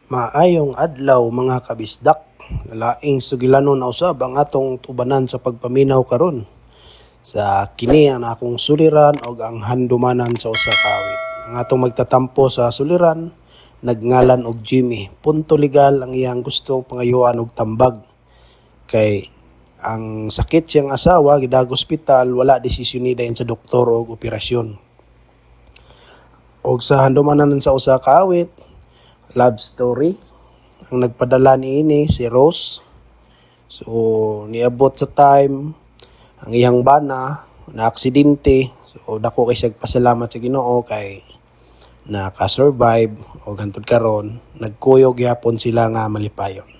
Maayong adlaw mga kabisdak. Laing sugilanon na usab ang atong tubanan sa pagpaminaw karon sa kini ang akong suliran o ang handumanan sa usa ka awit. Ang atong magtatampo sa suliran nagngalan og Jimmy. Punto legal ang iyang gustong pangayuan og tambag. Kay ang sakit siyang asawa gidag ospital, wala desisyon ni dayon sa doktor og operasyon. Og sa handumanan sa usa ka awit, love story. Ang nagpadala niini si Rose. So niabot sa time ang iyang bana na aksidente. So dako kay pasalamat sa Ginoo kay naka-survive o hangtod karon nagkuyog gyapon sila nga malipayon.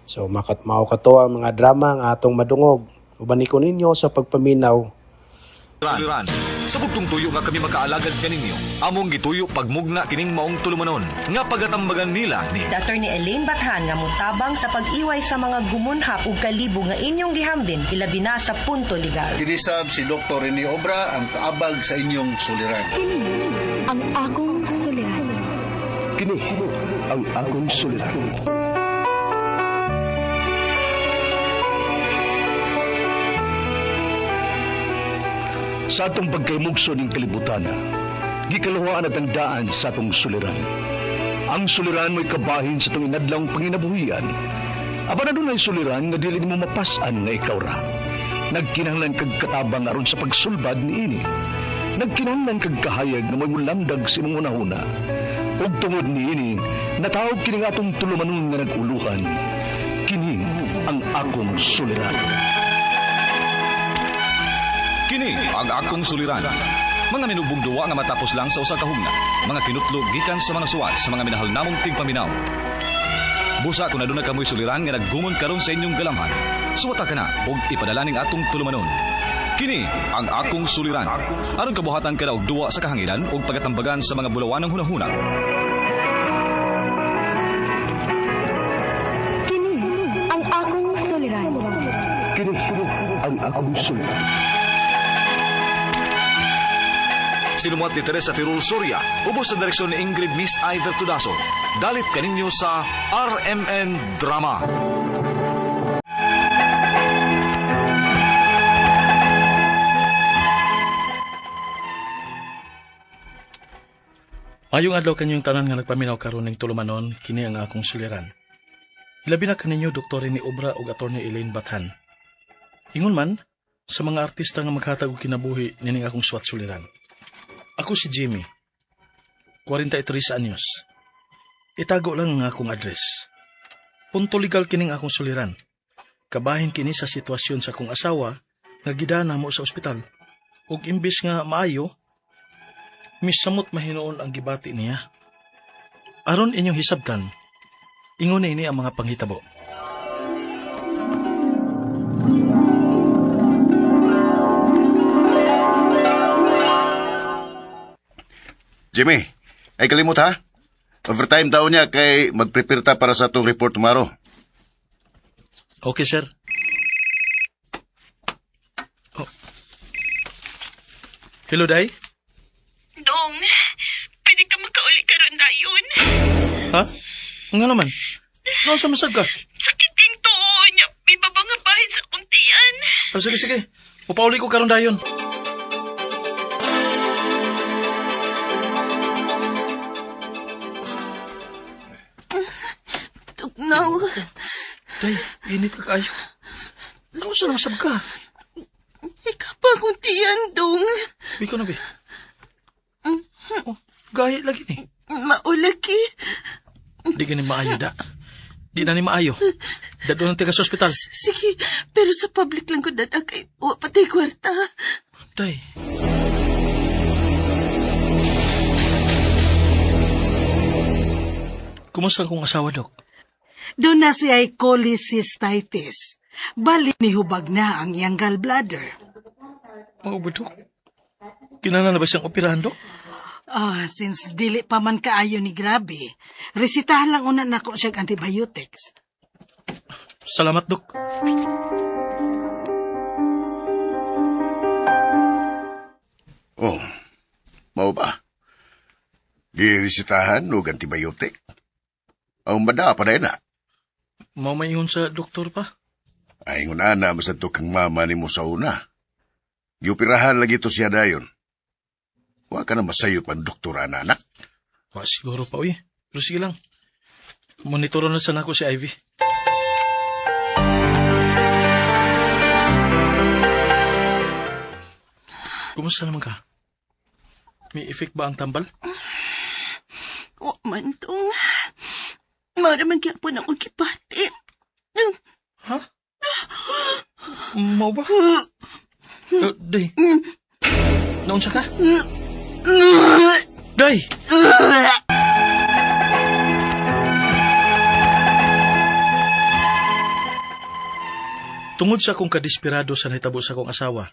So mao kato ang mga drama nga atong madungog. Uban ko ninyo sa pagpaminaw. Suliran. Sa bugtong tuyo nga kami makaalagad kaninyo. Among gituyo pagmugna kining maong tulumanon. Nga pagatambagan nila ni Dr. ni Elaine Bathan nga mutabang sa pag-iway sa mga gumunhap ug kalibo nga inyong gihambin ilabi na sa punto legal. Kinisab si Dr. Rene Obra ang kaabag sa inyong suliran. Kini ang akong suliran. Kini ang akong suliran. Sa atong pagkaymugso ng kalibutan, gikalawaan at ang daan sa atong suliran. Ang suliran mo'y kabahin sa itong inadlang panginabuhian. Aba na doon ay suliran nga dili mo mapasan nga ikaw ra. Nagkinahanglan kag katabang aron sa pagsulbad ni ini. Nagkinahanglan kag kahayag na may mulamdag sa imong unahuna. Ug tungod ni ini, natawag kini nga atong tulumanon nga naguluhan. Kini ang akong suliran. Kini ang akong suliran. Mga minubong duwa nga matapos lang sa usa ka hugna. Mga kinutlog gikan sa mga suwat sa mga minahal namong tigpaminaw. Busa kung aduna kamoy suliran nga naggumon karon sa inyong galamhan. Suwata ka na og ipadala ning atong tulumanon. Kini ang akong suliran. Aron kabuhatan ka na og duwa sa kahanginan og pagatambagan sa mga bulawanang hunahuna. Kini ang akong suliran. Kini ang akong suliran. Sinumuat ni Teresa Tirul Soria, ubos sa direksyon ni Ingrid Miss Iver Tudaso. Dalit kaninyo sa RMN Drama. Ayong adlaw kanyong tanan nga nagpaminaw karon ning tulumanon, kini ang akong suliran. Ilabi na kaninyo Dr. ni Obra ug Attorney Elaine Bathan. Ingon man sa mga artista nga maghatag og kinabuhi nining akong suwat suliran. Ako si Jimmy, 43 anyos. Itago lang ang akong address. Punto legal kining akong suliran. Kabahin kini sa sitwasyon sa akong asawa nga gidana mo sa ospital. Ug imbis nga maayo, misamot mahinoon ang gibati niya. Aron inyong hisabtan, ingon ini ang mga panghitabo. Jimmy, ay kalimut ha? Overtime daw niya kay mag-prepare ta para sa itong report tomorrow. Okay, sir. Oh. Hello, Day? Dong, pwede ka makauli karon dayon. Ha? Nga naman. Ano sa masag ka? Sakit din to. May babangabahin sa kuntian. Oh, sige, sige. Upauli ko karon dayon. Tugnaw. Day, init ka kayo. Ano sa nasab ka? Ikaw pa kuntian, Dong. Biko na, be. Oh, gaya lagi ni. Maulaki. Di ka ni maayo, da. Di na ni maayo. Dado ng tiga sa ospital. Sige, pero sa public lang ko dadak. O, patay kwarta. Day. Kumusta kong asawa, Dok? Doon na siya'y cholecystitis. Bali ni hubag na ang iyang gallbladder. Oo ba, Dok? Kinana na ba siyang operahan, Dok? Since dili pa man kaayo ni grabe, resitahan lang una nako siya antibiotics. Salamat, Dok. Oh, mao ba? Girisitahan o antibiotic? Ang bada pa na. Mao maingon sa doktor pa. Ay ngunana masadto kang mama ni mo sa una. Giupirahan lagi to siya dayon. Wa ka na masayo pan doktora na anak. Wa siguro pa uy. Pero sige lang. Monitoran na sana ko si Ivy. Kumusta naman ka? May effect ba ang tambal? O man tong. Maraman gyapon akong kipati. Ha? Mau ba? Day. Naunsa ka? Day! Tungod sa akong kadesperado sa nahitabo sa akong asawa,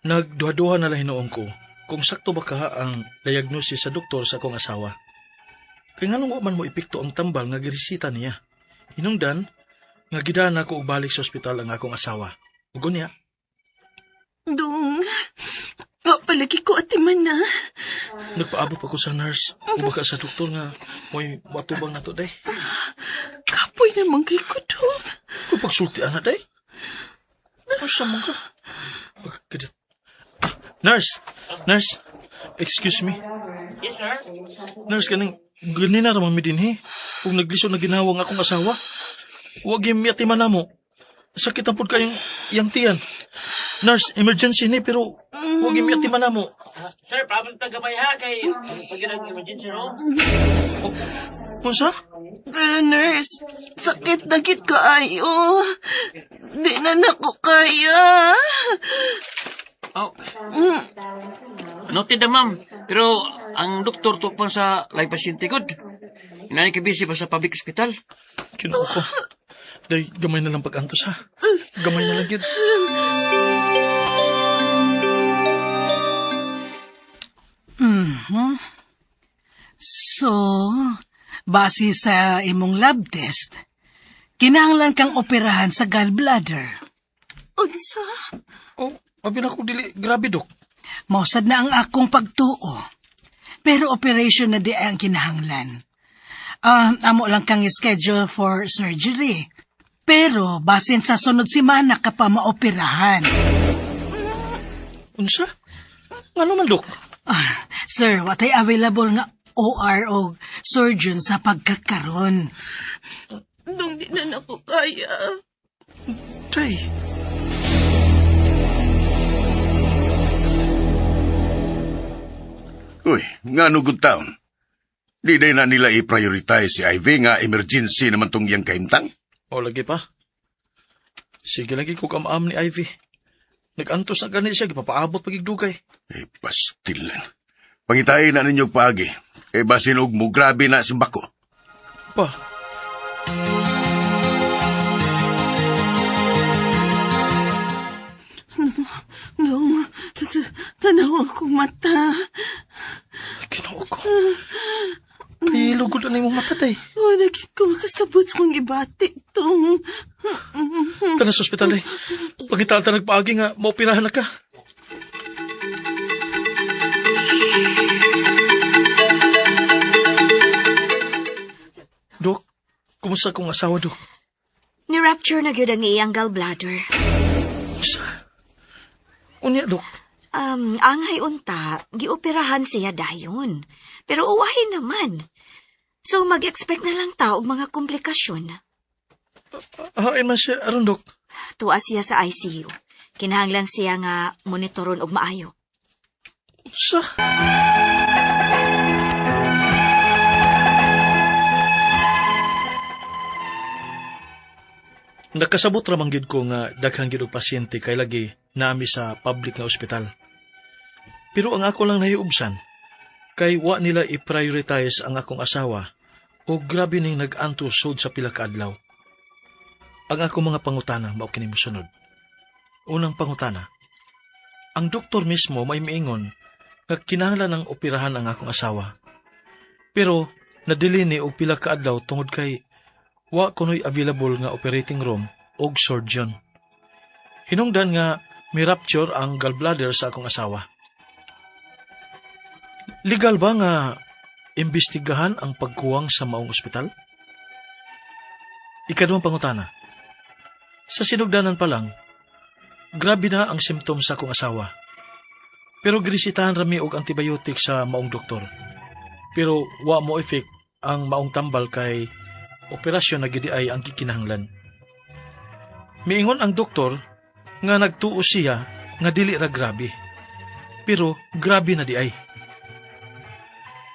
nagduha-duha na lang hinuon ko kung sakto ba ka ang diagnosis sa doktor sa akong asawa. Kaya nga nung man mo ipikto ang tambal nga giresita niya. Hinungdan, nga gidana ko og balik sa ospital ang akong asawa. Ugo niya. Dong. O palagi ko atiman na. Nagpaabot pa ko sa nurse o baka sa doktor nga may matubang na to, day. Kapoy naman kay ko, Dong. Kung pagsultian na, day. Asa mo ka? Pagkadit. Nurse, excuse me. Yes, sir? Nurse, ganina naman mi din, he. Kung naglisod na ginawang akong asawa, huwag yung miyatiman na mo. Sakit ang pud kayong yang tiyan. Nurse, emergency ni, pero huwag yung miyatiman na mo. Sir, problem ta gamay ha, kay pag emergency room. Masa? Pero nurse, sakit na kit kaayo. Di na nako kaya. Oh. Noted na, ma'am. Pero ang doktor tukpan sa live patient good. Inani ka busy pa sa public hospital. Kinuha ko. Day, gamay na lang pag-antos, ha? Gamay na lang yun. So, base sa imong lab test, kinahanglan kang operahan sa gallbladder. Unsa? Oh, abi na ko dili. Grabe, Dok. Mausad na ang akong pagtuo. Pero operation na di ay ang kinahanglan. Amo lang kang schedule for surgery. Pero basin sa sunod simana ka pa maoperahan. Unsa? Ano man, Dok? Sir, watay available nga OR o surgeon sa pagkakaron. Dong, di na nako kaya. Day. Uy, nga nugod taon. Di day na nila i-prioritize si Ivy nga emergency naman tong iyang kaimtang. O, lagi pa. Sige lagi ko kamaam ni Ivy. Nag-antos na ganit siya, gipapaabot pagigdugay. Pastil lang. Pangitayin na ninyo pagi. Basin og mo grabe na simbako. Pa. Dong, tanaw akong mata. Kinuha ko. Pilugod na yung mata, day. Nagit ko makasabot sa kong ibati itong. Tara sa ospital, day. Pagkita nagpaagi nga, maopirahan na ka. Dok, kumusta kong asawa, Dok? Ni-rupture na gyud ang iyang gallbladder. Unya, Dok. Angay unta, gioperahan siya dayon. Pero uwahin naman. So mag-expect na lang ta og mga komplikasyon. Hain man siya, aron, Dok. Tuwa siya sa ICU. Kinahanglan siya nga monitoron og maayo. Sa? Nakasabot ramang gid ko nga daghang gid og pasyente kay lagi naami sa public nga ospital. Pero ang ako lang nahiubsan kay wa nila i-prioritize ang akong asawa o grabe ning nag-anto sud sa pila ka adlaw. Ang akong mga pangutana mao kini mosunod. Unang pangutana. Ang doktor mismo may miingon nga kinahanglan ng operahan ang akong asawa. Pero nadili ni og pila ka adlaw tungod kay wa kunoy available nga operating room og surgeon. Hinungdan nga may rupture ang gallbladder sa akong asawa. Legal ba nga imbestigahan ang pagkuwang sa maong ospital? Ikaduhang pangutana. Sa sinugdanan pa lang, grabe na ang symptoms sa akong asawa. Pero ginisitahan rami og antibiotic sa maong doktor. Pero wa mo effect ang maong tambal kay operasyon na gidi ay ang kikinahanglan. Miingon ang doktor nga nagtuo siya nga dili ra grabe. Pero grabe na di ay.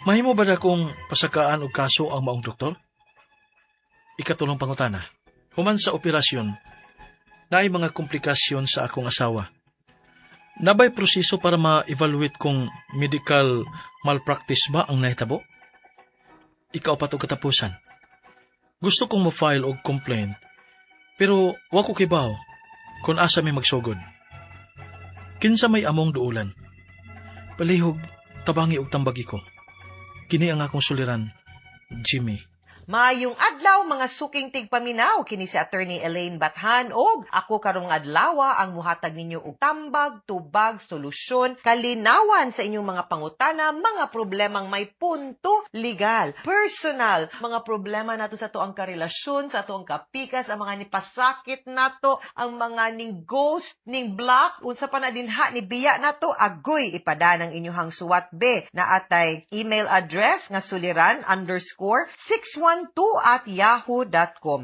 Mahimo ba na kung pasakaan og kaso ang maong doktor? Ikatulong pangutana. Human sa operasyon, naay mga komplikasyon sa akong asawa. Nabay proseso para ma-evaluate kung medical malpractice ba ang nahitabo? Ikaapat og katapusan. Gusto kong ma-file og complaint, pero wa ko kibaw kung asa may magsugod. Kinsa may among duulan. Palihog, tabangi og tambagi ko. Kini ang akong suliran, Jimmy. Maayong adlaw mga suking tigpaminaw kini si Attorney Elaine Bathan og ako karong adlaw ang muhatag ninyo og tambag, tubag, solusyon, kalinawan sa inyong mga pangutana, mga problemang may punto legal, personal, mga problema nato sa tuang karelasyon, sa tuang kapikas, ang mga nipasakit nato, ang mga ning ghost, ning black, unsa pa na dinha ni biya nato, agoy ipada ng inyong suwat be na atay email address nga suliran_612@yahoo.com.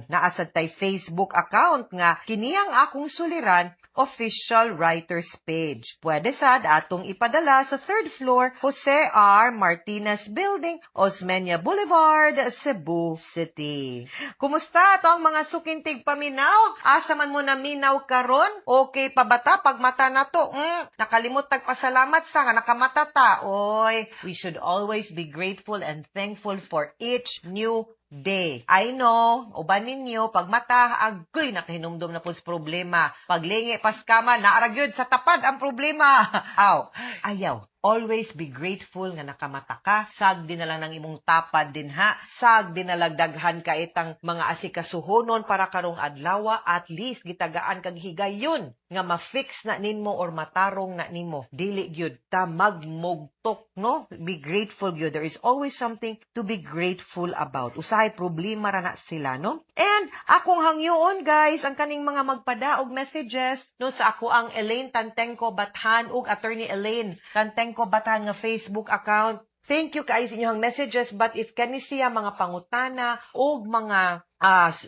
Naasad tay Facebook account nga kiniyang akong suliran official writers page. Pwede sad atong ipadala sa 3rd floor Jose R. Martinez Building, Osmeña Boulevard, Cebu City. Kumusta ato ang mga sukintig paminaw? Asa man mo na minaw karon? Okay pa bata pag mata na to? Nakalimot tagpasalamat sa nga nakamata ta. Oy, we should always be grateful and thankful for each new day. I know, uban ninyo, pag mata, agoy, nakahinumdum na po sa problema. Paglingi, paskama, naaragyod sa tapad ang problema. Aw, ayaw. Always be grateful nga nakamata ka. Sag din na lang ng imong tapad din ha. Sag din na lagdaghan ka itang mga asikasuhonon para karong adlawa. At least gitagaan kag higayon nga ma-fix na ninmo or matarong na nimo. Dili gyud ta magmugtok, no? Be grateful gyud. There is always something to be grateful about. Usahay problema ra na sila, no? And akong hangyoon guys, ang kaning mga magpadaog messages no sa ako ang Elaine Tantengco Bathan ug Attorney Elaine Tantengco Bathan nga Facebook account. Thank you kay sa inyong messages, but if kani siya mga pangutana o mga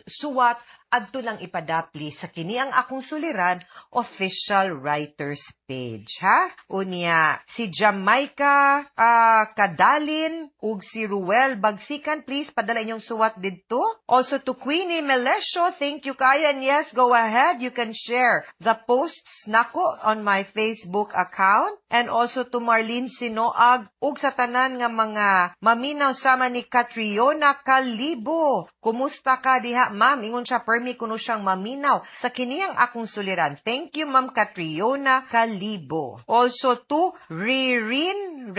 suwat, adto lang ipadapli sa kini ang akong suliran official writers page, ha? Unya, si Jamaica Kadalin ug si Ruel Bagsikan, please padala inyong suwat didto. Also to Queenie Melesio, thank you kaya, and yes, go ahead, you can share the posts nako on my Facebook account. And also to Marlene Sinoag ug sa tanan nga mga maminaw sama ni Catriona Calibo. Kumusta ka diha, ma'am? Ingon siya, permi kuno siyang maminaw sa kiniyang akong suliran. Thank you, Ma'am Catriona Calibo. Also to Reyarin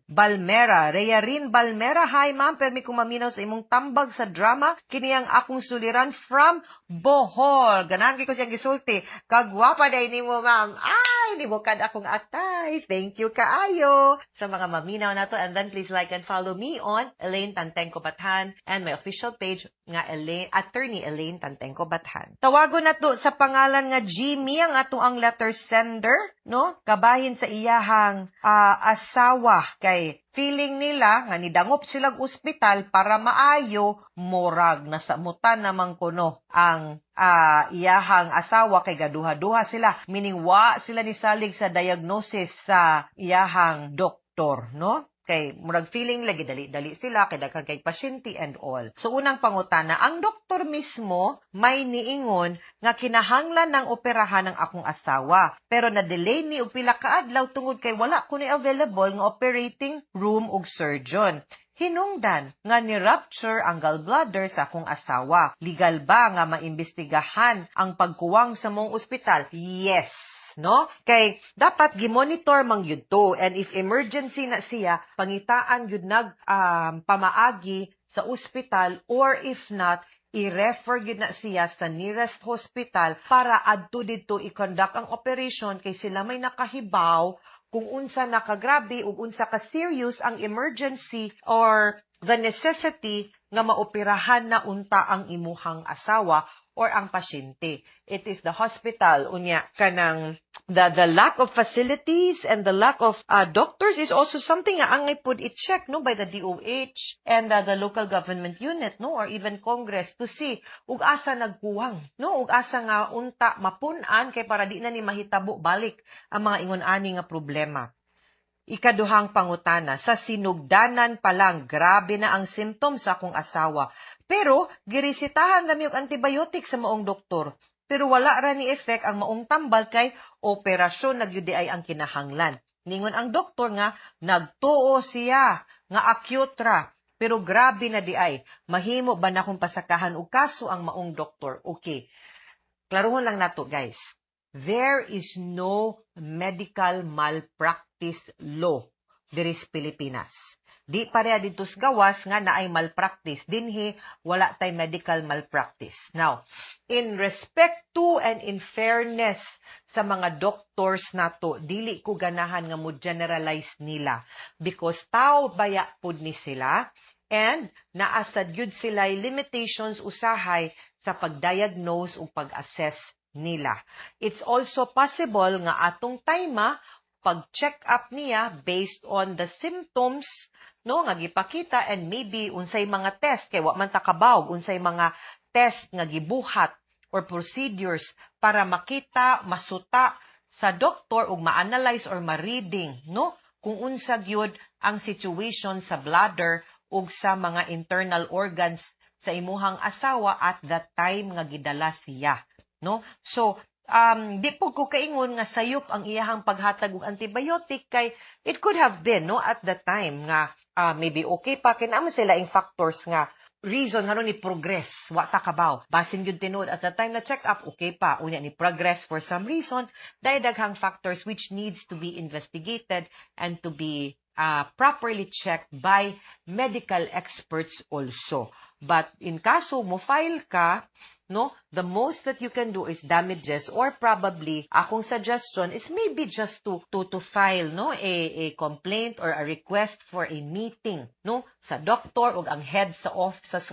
Balmera. Reyarin Balmera, hi ma'am, permi kong maminaw sa imong tambag sa drama. Kiniyang akong suliran from Bohol. Ganahan ko siyang gisulti. Kagwapa day ni mo, ma'am. Ay, ni mo kad akong atay. Thank you kaayo sa mga maminaw na to. And then please like and follow me on Elaine Tantengco Bathan and my official page nga Attorney Elaine Tantengco Bathan. Tawagon na to sa pangalan nga Jimmy ang ato ang letter sender, no? Kabahin sa iyahang asawa kay feeling nila nga nidangop silang ospital para maayo, morag nasamutan naman kuno ang iyahang asawa kay gaduha-duha sila, meaning wa sila nisalig sa diagnosis sa iyahang doktor, no? Kay murag feeling lagi dali-dali sila kay daghan kay pasyente and all. So unang pangutana, ang doktor mismo may niingon nga kinahanglan ng operahan ng akong asawa, pero na-delay ni og pila ka adlaw tungod kay wala kuno available nga operating room ug surgeon. Hinungdan nga ni-rupture ang gallbladder sa akong asawa. Legal ba nga maimbestigahan ang pagkuwang sa mong ospital? Yes. No? Kay dapat gimonitor mang yun to, and if emergency na siya, pangitaan yun pamaagi sa ospital, or if not, i-refer yun na siya sa nearest hospital para adto dito i-conduct ang operation kay sila may nakahibaw kung unsa nakagrabe ug unsa ka serious ang emergency or the necessity nga maoperahan na unta ang imuhang asawa or ang pasyente. It is the hospital. Unya, kanang the lack of facilities and the lack of doctors is also something nga angay pud i-check no by the DOH and the local government unit no or even Congress to see ug asa nagkuwang no ug asa nga unta mapun-an kay para di na ni mahitabo balik ang mga ingon-ani nga problema. Ikaduhang pangutana, sa sinugdanan pa lang, grabe na ang symptoms sa akong asawa. Pero, girisitahan kami og antibiotic sa maong doktor. Pero wala ra ni effect ang maong tambal kay operasyon na gyud ay ang kinahanglan. Ningon ang doktor nga, nagtuo siya, nga acute ra. Pero grabe na di ay, mahimo ba na kung pasakahan og kaso ang maong doktor? Okay, klaruhon lang nato guys. There is no medical malpractice law diri sa Pilipinas. Di pareha dito sa gawas nga naay malpractice. Dinhi, wala tay medical malpractice. Now, in respect to and in fairness sa mga doctors nato, dili ko ganahan nga mo generalize nila. Because tao baya pud ni sila and naasad gyud sila limitations usahay sa pagdiagnose o pag-assess nila. It's also possible nga atong time pag-check up niya based on the symptoms no nga gipakita and maybe unsay mga test kay wa man ta kabaw unsay mga test nga gibuhat or procedures para makita masuta sa doktor ug ma-analyze or ma-reading no kung unsa gyud ang situation sa bladder ug sa mga internal organs sa imuhang asawa at that time nga gidala siya. No? So, di po ko kaingon nga sayop ang iyahang paghatag og antibiotic kay it could have been no at the time nga maybe okay pa kinamo sila ing factors nga reason haron ni progress wa ta kabaw basin gyud tinud at the time na check up okay pa unya ni progress for some reason dahil daghang factors which needs to be investigated and to be properly checked by medical experts also. But in kaso mo file ka no, the most that you can do is damages or probably akong suggestion is maybe just to file no a complaint or a request for a meeting no sa doktor ug ang head sa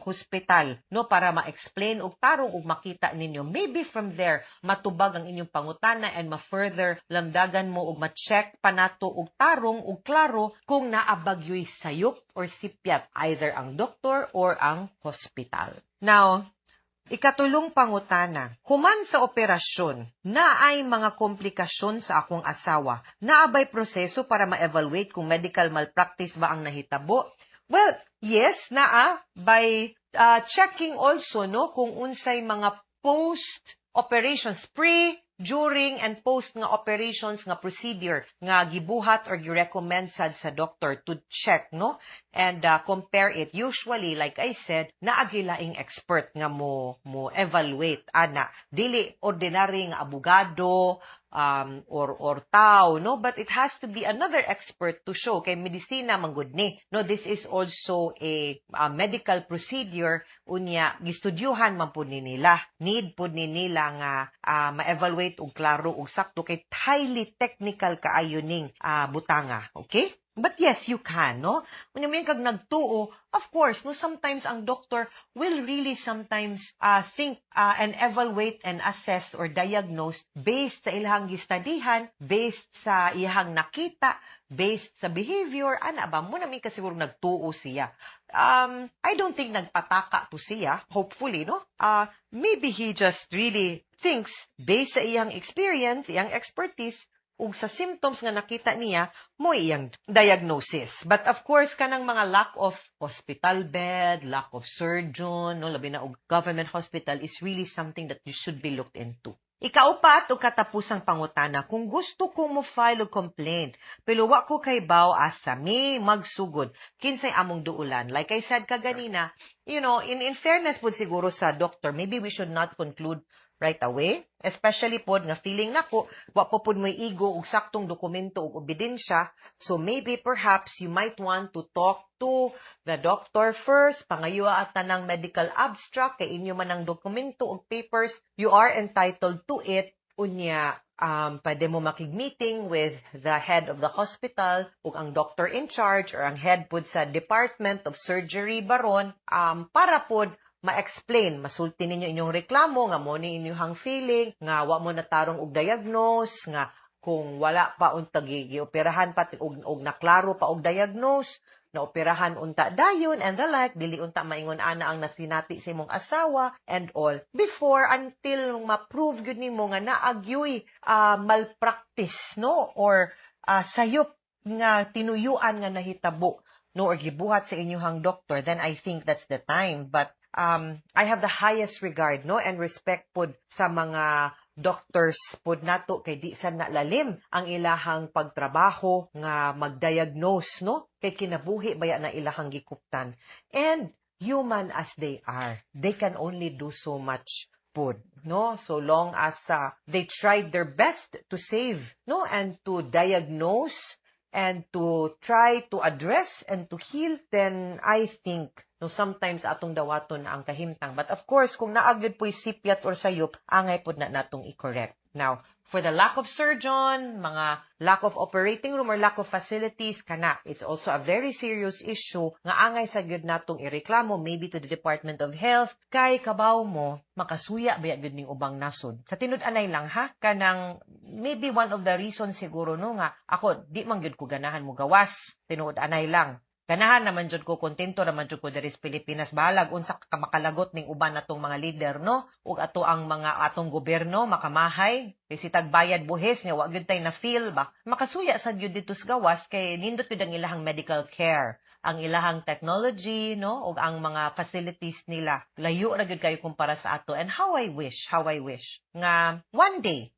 hospital no para ma-explain ug tarong ug makita ninyo maybe from there matubag ang inyong pangutana and ma-further lamdagan mo ug ma-check pa nato ug tarong ug klaro kung naabagyoy sayop or sipyat either ang doktor or ang hospital. Now, ikatulong pangutana, human sa operasyon, naay mga komplikasyon sa akong asawa, naabay proseso para ma-evaluate kung medical malpractice ba ang nahitabo? Well, yes, by checking also no kung unsay mga post-operations, during and post nga operations nga procedure nga gibuhat or gi-recommend sad sa doctor to check no and compare it. Usually like I said naagilaing expert nga mo evaluate ana dili ordinary nga abogado or tao no but it has to be another expert to show kay medisina manggud ni no this is also a medical procedure unya gistudyuhan man pud ni nila need pud ni nila nga ma-evaluate og klaro og sakto kay highly technical kaayo ning butanga okay. But yes, you can, no? When you kag nagtuo, of course, no, sometimes ang doctor will really sometimes think and evaluate and assess or diagnose based sa ilahang gistudihan, based sa ihang nakita, based sa behavior, ana ba, mo namin kasiguro nagtuo siya. I don't think nagpataka to siya, hopefully, no? Maybe he just really thinks, based sa iyang experience, iyang expertise, ug sa symptoms nga nakita niya mo iyang diagnosis. But of course kanang mga lack of hospital bed, lack of surgeon, no labi na og government hospital is really something that you should be looked into. Ikaupat o katapusang pangutana, kung gusto kong mo file og complaint, pero wa ko kay baw asa mi magsugod, kinsay among duulan. Like I said kaganina, you know, in fairness pud siguro sa doctor, maybe we should not conclude right away, especially pod nga feeling nako wa po pod may igo og saktong dokumento ug ebidensya, so maybe perhaps you might want to talk to the doctor first, pangayua at tanang medical abstract kay inyo man ang dokumento ug papers, you are entitled to it unya pwede mo makig-meeting with the head of the hospital ug ang doctor in charge or ang head pud sa Department of Surgery baron para pud ma-explain, masulti ninyo inyong reklamo nga mo ni inyong feeling nga wa mo natarong og diagnose nga kung wala pa unta gioperahan pa og naklaro pa og diagnose na operahan unta dayon and the like, dili unta maingon ana ang nasinati sa imong asawa and all before until ma-prove gyud nimo nga naagyoy malpractice no or sayop nga tinuyuan nga nahitabo no or gibuhat sa inyong doctor, then I think that's the time. But I have the highest regard no and respect pud sa mga doctors pud nato kay di sa nalalim ang ilahang pagtrabaho nga magdiagnose no kay kinabuhi baya na ilahang gikuptan, and human as they are, they can only do so much pud no so long as they tried their best to save no and to diagnose and to try to address and to heal, then I think no sometimes atong dawaton ang kahimtang. But of course, kung naagid po'y sipyat or sayop, angay po na natong i-correct. Now, for the lack of surgeon, mga lack of operating room or lack of facilities, kana, it's also a very serious issue nga angay sa gyud natong ireklamo maybe to the Department of Health kay kabaw mo makasuya baya gyud ning ubang nasod. Sa tinud-anay lang ha, kanang maybe one of the reasons siguro no nga ako di man gyud ko ganahan mo gawas, tinud-anay lang. Ganahan naman jud ko, kontento naman jud ko diri sa Pilipinas, balag unsa ka makalagot ning uban natong mga leader no ug ato ang mga atong gobyerno makamahay kasi tagbayad buhis nya wa gyud tay na feel ba makasuya sa gyud dito sa gawas kay nindot gyud ang ilahang medical care, ang ilahang technology no ug ang mga facilities nila layo ra gyud kayo kumpara sa ato. And how I wish nga one day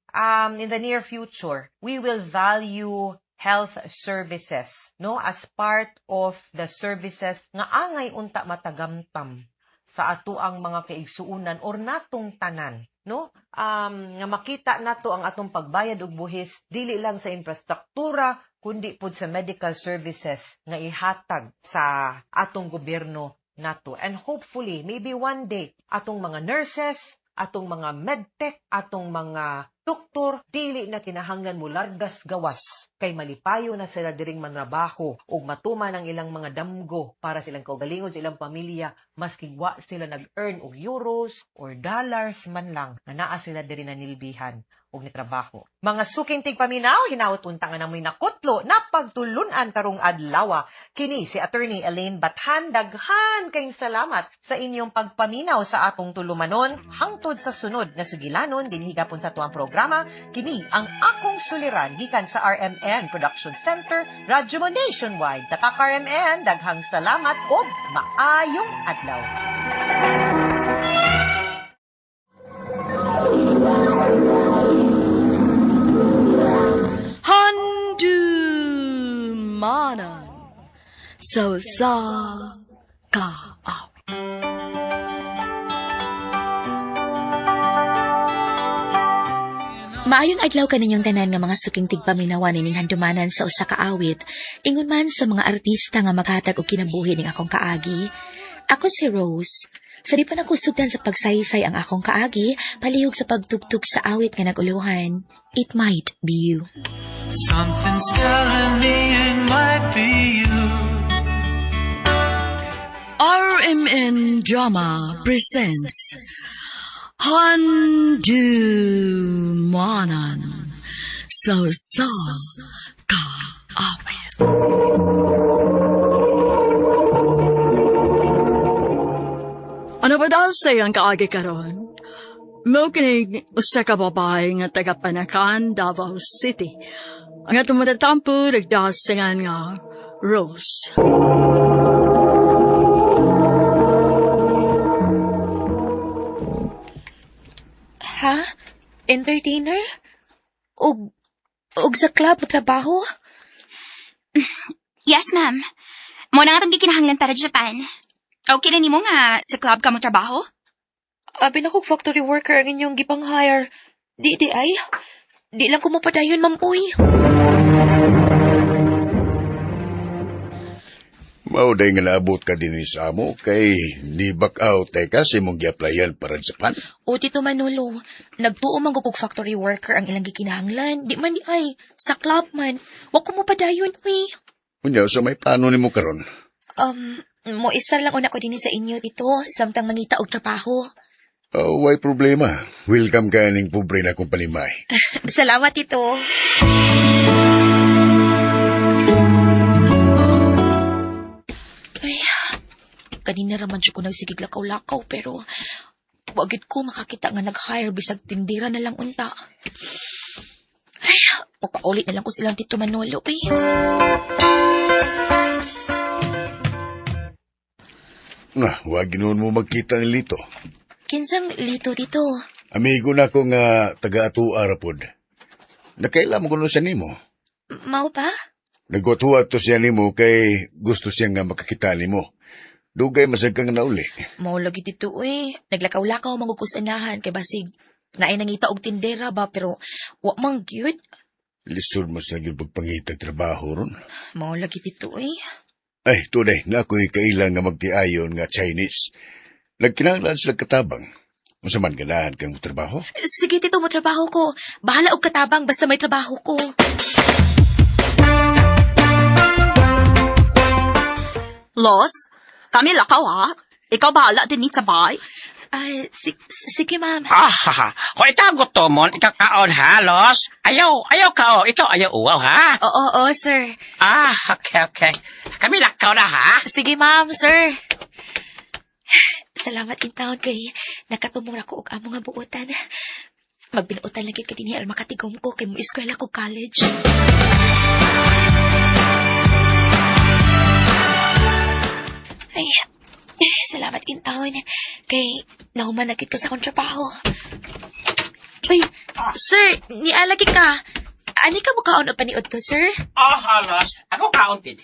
in the near future we will value health services no as part of the services nga angay unta matagamtam sa ato ang mga kaigsuunan or natong tanan no nga makita nato ang atong pagbayad og buhis dili lang sa infrastruktura kundi pud sa medical services nga ihatag sa atong gobyerno nato. And hopefully maybe one day atong mga nurses, atong mga medtech, atong mga doktor, dili na kinahanglan mo largas gawas kay malipayo na sila diring manrabaho ug matuman ang ilang mga damgo para silang kaugalingon sa ilang pamilya maski wa sila nag-earn og euros or dollars man lang nga naa sila diri nanilbihan og nitrabaho. Mga suking tigpaminaw, hinaut unta nga namoy nakutlo na pagtulunan karong adlaw. Kini si Attorney Elaine Bathan, daghan kayong salamat sa inyong pagpaminaw sa atong tulumanon hangtod sa sunod nga sugilanon dinhi gapon sa tuang programa. Kini ang akong suliran gikan sa RMN Production Center, Radyo Mo Nationwide. Tatak RMN, daghang salamat ug maayong adlaw. Handumanan so sa kaawit. Maayong adlaw kaninyong tanan nga mga suking tigpaminawan ining handumanan sa usa ka awit, ingon man sa mga artista nga maghatag og kinabuhi ning akong kaagi. Ako si Rose. Sa di pa nakusugdan sa pagsaysay ang akong kaagi, palihog sa pagtugtog sa awit nga naguluhan, It Might Be You. Something's telling me it might be you. RMN Drama presents Handumanan so sa kaawit. Ano ba daw sayang kaagi karon? Mo kinig usa ka babae nga taga Panakan, Davao City. Ang atong matatampo nagdasingan nga Rose. Ha? Entertainer? Og sa club o trabaho? Yes, ma'am. Mo na nga itong gikinahanglan para Japan. Okay na nimo nga sa club ka mo trabaho? Abi na kong factory worker ang inyong gipang hire. Di ay. Di lang ko mapadayon, ma'am, uy. Mao day nga naabot ka din sa amo kay ni back out ka sa imong gi-applyan para sa Japan. O, Tito Manolo, nagtuo man ko kog factory worker ang ilang gikinahanglan. Di man di ay, sa club man. Wa ko mo padayon, uy. Unya, so may plano nimo karon? Mo istar lang una ko din sa inyo, Tito, samtang mangita og trabaho. Oh, why problema. Welcome ka ning pobre na kong palimay. Salamat, Tito. Ay, kanina raman siya ko nagsigig lakaw-lakaw, pero wagit ko makakita nga nag-hire bisag tindira na lang unta. Ay, magpaulit na lang ko silang Tito Manolo, eh. Wag ginoon mo magkita ni Lito. Kinsang Lito, Tito? Amigo na ko nga taga-atua rapod. Nakailam ko siya nimo. Mao pa? Nagwatuwa to siya nimo kay gusto siya nga makakita nimo. Dugay masag kang nauli. Mao lagi Tito, eh. Naglakaw-lakaw mangugusanahan kay basig. Naay nangita og tindera ba, pero wa mang gyud. Lisod mo sa gyud pagpangitag trabaho ron. Mao lagi Tito, eh. Ay, tunay, na ako'y kailang nga magtiayon nga Chinese. Nagkinahanglan sila katabang. Masaman ganahan kang trabaho? Sige, Tito, mo trabaho ko. Bahala og katabang basta may trabaho ko. Los, kami lakaw ha. Ikaw bahala din ni sabay. Ay, sige, ma'am. Kung ikaw gusto mo, ikaw kaon ha, Los. Ayaw ka o. Ikaw ayaw uwaw ha. Oo, sir. Okay. Kami lakaw na ha. Sige, ma'am, sir. Salamat in taon kay nakatumong ako og amo nga buotan. Magbinuotan lagi ka dinhi aron makatigom ko kay mo eskwela ko college. Ay, salamat in taon kay nahuman na gid ko sa akong trabaho. Uy, sir, nialagi ka. Ani ka mo kaon o paniod ko, sir? Los. Ako kaon din,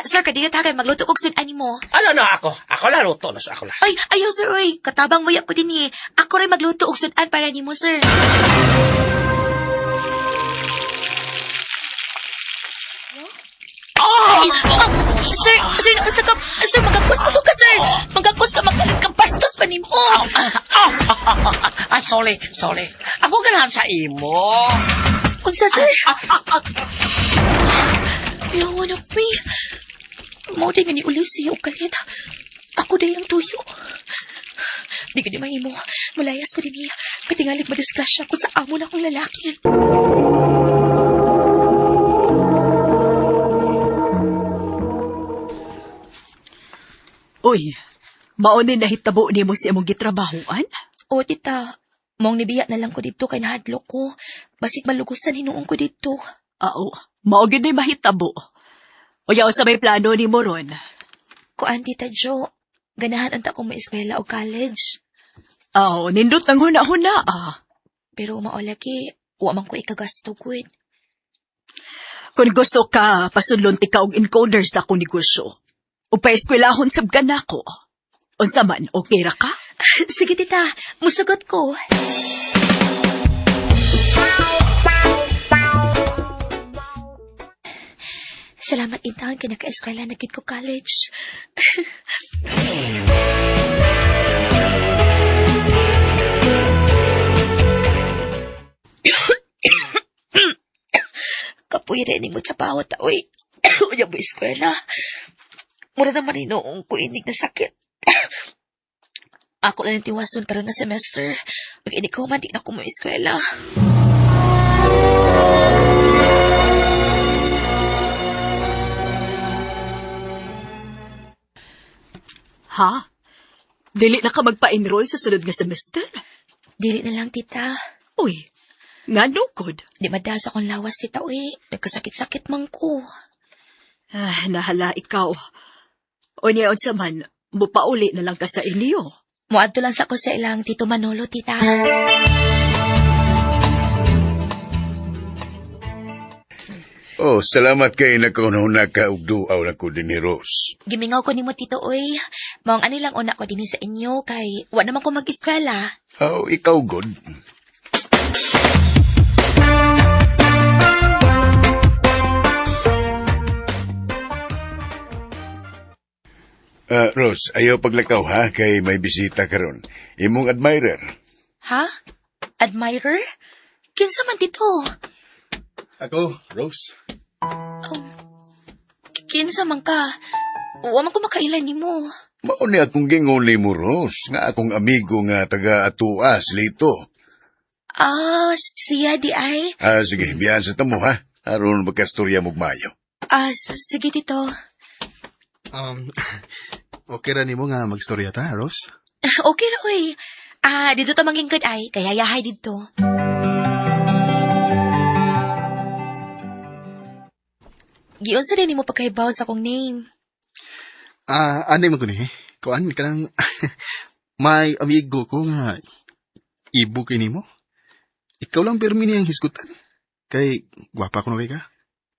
Sir, kadiyo tagay, magluto kong sudan mo. Ako. Ako lang luto, Los. Ako lang. Ay, ayaw, sir, oy. Katabang mo ko din eh. Ako rin magluto og sudan para ni mo, sir. Sir, magakos mo ka, sir. Magakos ka, magalit kang bastos pa ni mo. Sorry. Ako ganahan sa imo. Unsa, sir? Yawa na, Pi. Mao din nga ni ulis siya og kalit. Ako day ang tuyo. Di ka di mahimo. Malayas ko din niya. Katingalig madisgrasya ko sa amo na akong lalaki. Uy, maonin na hitabo ni mo si among gitrabahoan? O, tita. Mong nibiya na lang ko dito kay nahadlok ko. Basig malugusan hinuong ko dito. Mao gid ni mahitabo. Uyaw sa may plano ni mo ron. Kuan, Tita Jo. Ganahan anta ko maeskwela o college. Nindot ang huna-huna Pero maolagi, wa man ko ikagasto gud. Kung gusto ka, pasulon ti ka og encoder sa akong negosyo. O paeskwelahon sab ka na ko. Unsa man, okay ra ka? Sige, tita. Musugot ko. Salamat intaon kay naka-eskwela na gid ko college. Kapuy rin mo trabaho ta, uy. Unya mo eskwela. Mura naman inoong ko inig na sakit. Ako lang yung tiwason karon na semester. Pag ini ko man, di na ako mo eskwela. Ha? Dili na ka magpa-enroll sa sunod nga semester? Dili na lang, tita. Uy, nga nukod. Di madasa akong lawas, tita, uy. Nagkasakit-sakit man ko. Nahala ikaw. O niya sa man, mupauli na lang ka sa inyo. Muadto lang sa ko sa ilang Tito Manolo, tita. Salamat kay nakauna ka og duaw na ko din ni Rose. Gimingaw ko nimo, Tito, uy. Maong ani lang una ko din sa inyo, kay wa naman ko mag-eskwela. Ikaw good. Rose, ayaw paglakaw ha, kay may bisita karon. Imong admirer. Ha? Admirer? Kinsa man dito? Ako, Rose. Kinsa man ka? Wa man ko makailan nimo. Mao ni akong gingon mo, Rose, nga akong amigo nga taga Atuas, Lito. Siya di ay? Sige, biyan sa tamo ha. Aron magkastorya mo mayo. Sige dito. Okay ra nimo nga magstorya ta, Rose? Okay ra, oy. Dito ta manghingkod ay, kaya yahay dito. Giyon sa rin mo pagkaibaw sa akong name. Anay mo ko ni. Kuan, kanang may amigo ko nga ibu kay nimo. Ikaw lang permi niyang hisgutan. Kay, gwapa ko na kay ka.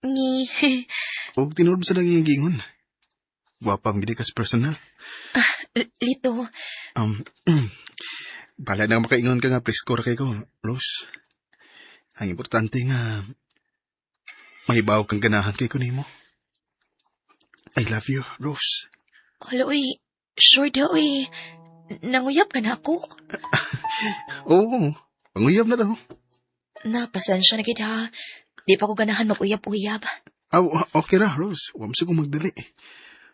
Ni... O tinurod mo sa lang yung gingon. Gwapa ang gidi kas personal. Lito. Bala na makaingon ka nga pre-score kay ko, Rose. Ang importante nga, mahibaw kang ganahan kay ko nimo. I love you, Rose. Hala, uy. Sure daw, uy. Nanguyab ka na ako? Oo, panguyab na daw. Pasensya na kita. Di pa ko ganahan mag-uyab-uyab. Okay ra, Rose. Huwag mo sigong magdali.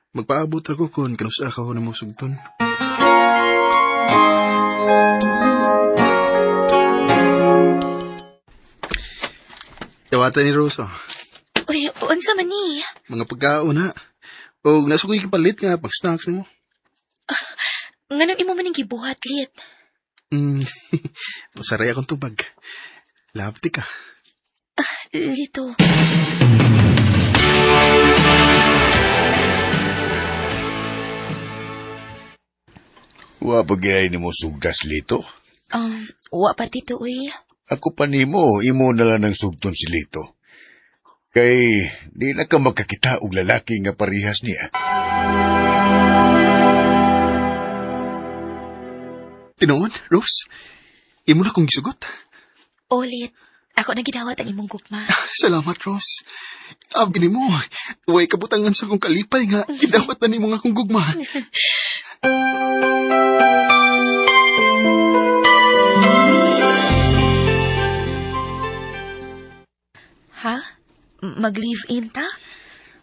Magpaabot ra ko kung kanusa ka ko na mo sugton. Tawatan ni Rose, oh. Uy, unsa man ni? Mga pagkaon, ha? O nasa ko ikipalit nga pag snacks ni mo. Nganong imo maning gibuhat, Lit? Masaray akong tubag. Labti ka. Lito. Wa pagayay ni mo sugdas, Lito. Wa pa tito, uy. Ako pa nimo, imo na lang ng sugton si Lito. Kay, di na ka magkakita og lalaki nga parihas niya. Tinuod, Rose? Imo na kong gisugot. Lit. Ako na gidawat ang imong gugma. Salamat, Rose. Abi ni mo, huwag kabutangan sa kong kalipay nga, gidawat na ni mo nga kong gugma. Ha? Mag-live-in ta?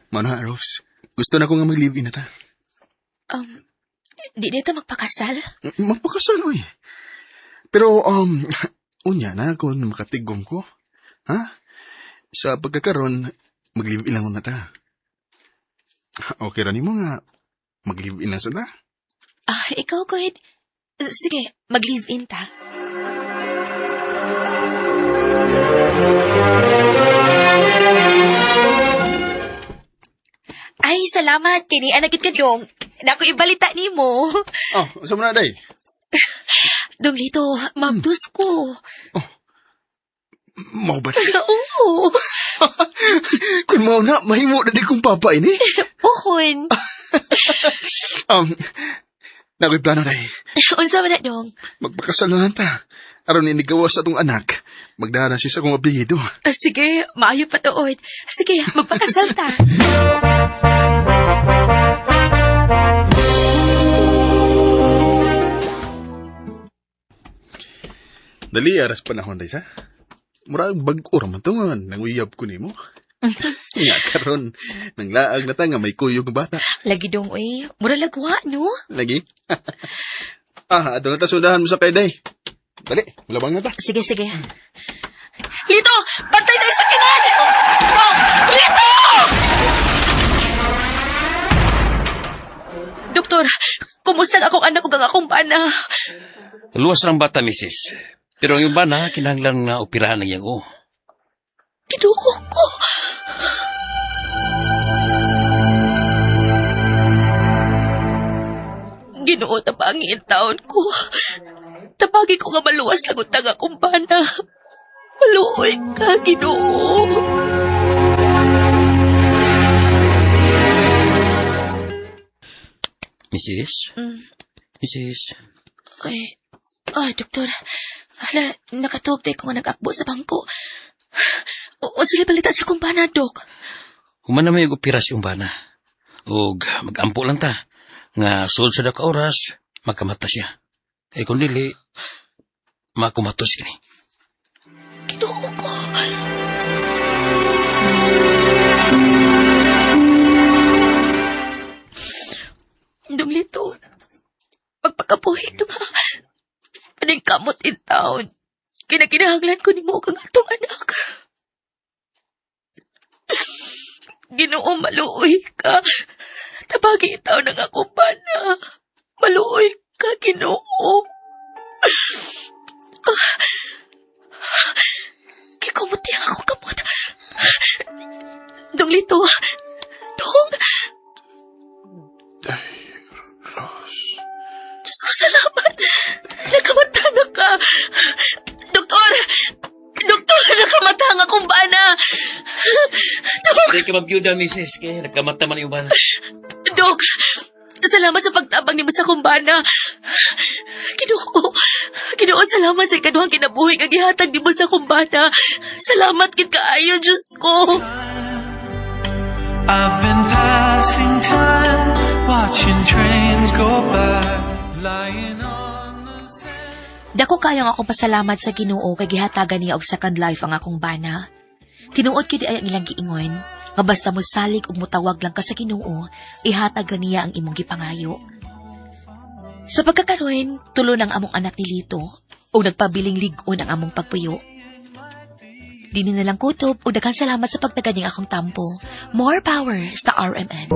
Mana, Rose. Gusto na ko nga mag-live-in na ta. Di ta magpakasal? Magpakasal, oy. Pero, unya na kung makatigom ko. Ha? Sa pagkakaroon, mag-live-in lang na ta. Okay ra nimo nga, mag-live-in lang sa ta? Ikaw, Kuya. Sige, mag-live-in ta. Ay, salamat. Kini anagit ka dong. Naku ibalita ni mo. Saan mo na, day? Dong Lito, mabdus ko. Mau ba? Oo. Kung mau na, mahimo na di kong papa ini. Uhon. Nako'y plano, day. Unsa man na dong? Magpakasal na lang ta. Aron inigawa sa atong anak. Magdara siya sa kong apelyido. Sige, maayo pa tuod. Sige, magpakasal ta. Dali, aras panahon, day, sa? Murag bag-o raman to nga, nanguyab ko ni mo. Nga karon, nang laag na ta nga may kuyog nga bata. Lagi dong, uy. Mura lagwa, no? Lagi? Ato na ta sundahan mo sa kay day. Dali, malabang na ta. Sige. Lito! Bantay na yung sakinan! Lito! Doktor, kumusta na akong anak ko ang akong bana? Luwas lang bata, Mrs. Pero ang yung bana, kinahanglan na operahan ng iyang Kinuha ko. Ginoo tabangin taon ko. Tabagi ko nga maluwas lagot ang akong bana. Maluoy ka, Ginoo. Mrs.? Mrs.? Ay, doktor. Hala, nakatuog tayo ko nga nag-akbo sa bangko. O sila balita sa akong bana, Dok. Human na may operasyon bana. O mag-ampo lang ta. Nga sul sa ka oras, makamata siya. Kung dili, makumatos ini. Ginoo ko. Dumlito. Magpakabuhin ba? Anong kamot in town? Kinakinahanglan ko ni mo kang atong anak. Ginoo, maluoy ka. Tabagi itaw ng akong bana. Maluoy ka, Ginoo. Kikumuti ang akong kamot. Dunglito. Dong. Diyos ko, salamat. Nakamata na ka. Doktor, nakamata ang akong bana. Dok. Hindi ka mabiyuda, misis. Kaya nagkamata man yung bana. Dok, salamat sa pagtabang ni mo sa akong bana. Ginoo, salamat sa ikaduhang kinabuhi kag gihatag ni mo sa akong bana. Salamat kid kaayo, Diyos ko. I've been passing time, watching trains go by, lying on the sand. Dako kayang ako pasalamat sa Ginoo kay gihatagan niya og second life ang akong bana. Tinuod kidi ay ang ilang giingon, nga basta mo salig ug mutawag lang ka sa Ginoo, ihatag niya ang imong gipangayo. Sa pagkakaroon, tulo ng among anak ni Lito ug nagpabiling lig-on ang among pagpuyo. Dini na lang kutob ug daghang salamat sa pagtaganing akong tampo. More power sa RMN.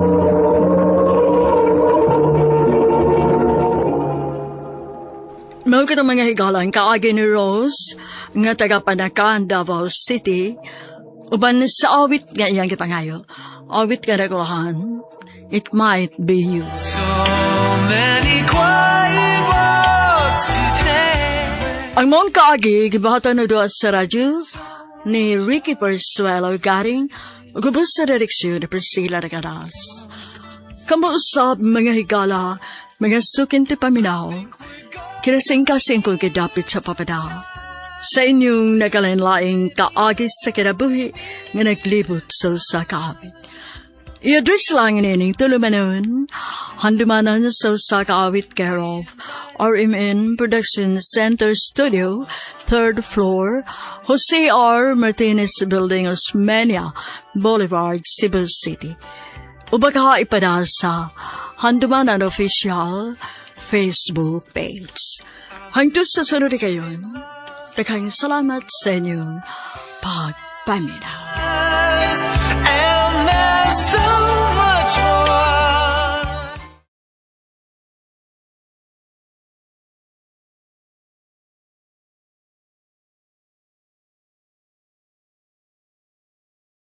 Mao ka mga higalan kaagi ni Rose nga taga Panakan, Davao City. Uban sa awit nga iyang gipangayo. Awit nga nagulahan. It might be you. So many quiet walks to take. Ang mong kaagi, gibahatan na doon sa radyo ni Ricky Persuelo garing gubos sa direksyon ni Priscilla Regadas. Kamuusap mga higala, mga sukinti paminaw, kinasing-kasing kong kidapit sa papadaw. Sa inyong nagalain-laing kaagis sa kinabuhi nga naglibot sa kaawit. I-address lang nining tulumanon, handumanan sa kaawit care of RMN Production Center Studio, 3rd floor, Jose R. Martinez Building, Osmeña Boulevard, Cebu City. Ubaka ipada sa Handumanan Official Facebook page. Hangtod sa sunod kayon, daghang salamat sa inyong pagpaminaw.